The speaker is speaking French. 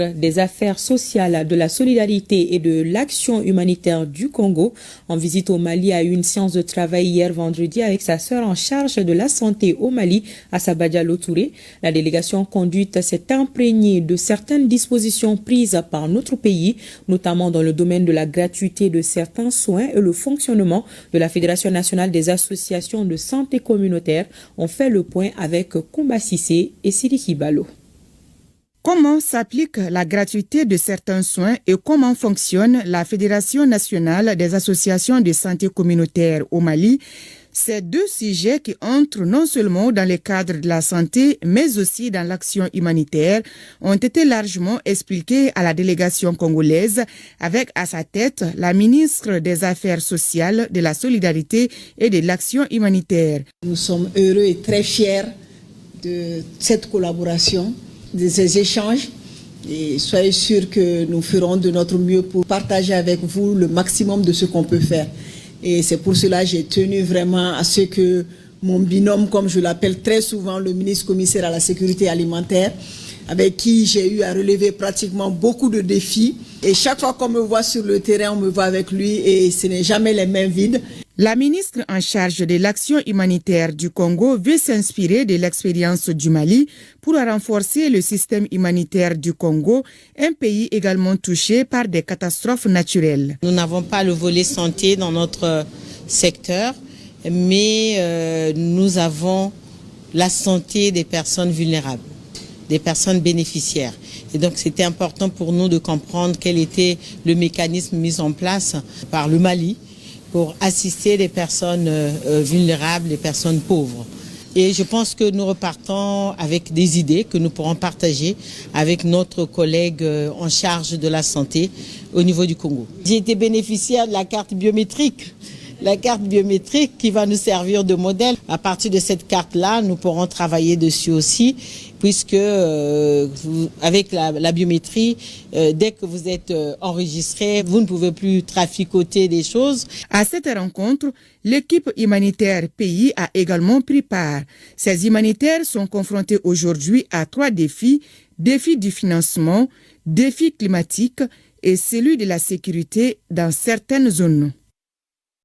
Des affaires sociales, de la solidarité et de l'action humanitaire du Congo. En visite au Mali, a eu une séance de travail hier vendredi avec sa sœur en charge de la santé au Mali, Assaba Diallo Touré. La délégation conduite s'est imprégnée de certaines dispositions prises par notre pays, notamment dans le domaine de la gratuité de certains soins et le fonctionnement de la Fédération nationale des associations de santé communautaire. On fait le point avec Koumba Sissé et Sidiki Balo. Comment s'applique la gratuité de certains soins et comment fonctionne la Fédération nationale des associations de santé communautaire au Mali? Ces deux sujets qui entrent non seulement dans le cadre de la santé, mais aussi dans l'action humanitaire, ont été largement expliqués à la délégation congolaise, avec à sa tête la ministre des Affaires sociales, de la solidarité et de l'action humanitaire. Nous sommes heureux et très fiers de cette collaboration, de ces échanges, et soyez sûrs que nous ferons de notre mieux pour partager avec vous le maximum de ce qu'on peut faire. Et c'est pour cela que j'ai tenu vraiment à ce que mon binôme, comme je l'appelle très souvent, le ministre commissaire à la sécurité alimentaire, avec qui j'ai eu à relever pratiquement beaucoup de défis. Et chaque fois qu'on me voit sur le terrain, on me voit avec lui et ce n'est jamais les mains vides. La ministre en charge de l'action humanitaire du Congo veut s'inspirer de l'expérience du Mali pour renforcer le système humanitaire du Congo, un pays également touché par des catastrophes naturelles. Nous n'avons pas le volet santé dans notre secteur, mais nous avons la santé des personnes vulnérables, des personnes bénéficiaires. Et donc c'était important pour nous de comprendre quel était le mécanisme mis en place par le Mali pour assister les personnes vulnérables, les personnes pauvres. Et je pense que nous repartons avec des idées que nous pourrons partager avec notre collègue en charge de la santé au niveau du Congo. J'ai été bénéficiaire de la carte biométrique. La carte biométrique qui va nous servir de modèle. À partir de cette carte-là, nous pourrons travailler dessus aussi, puisque avec la biométrie, dès que vous êtes enregistré, vous ne pouvez plus traficoter des choses. À cette rencontre, l'équipe humanitaire pays a également pris part. Ces humanitaires sont confrontés aujourd'hui à 3 défis: défi du financement, défi climatique et celui de la sécurité dans certaines zones.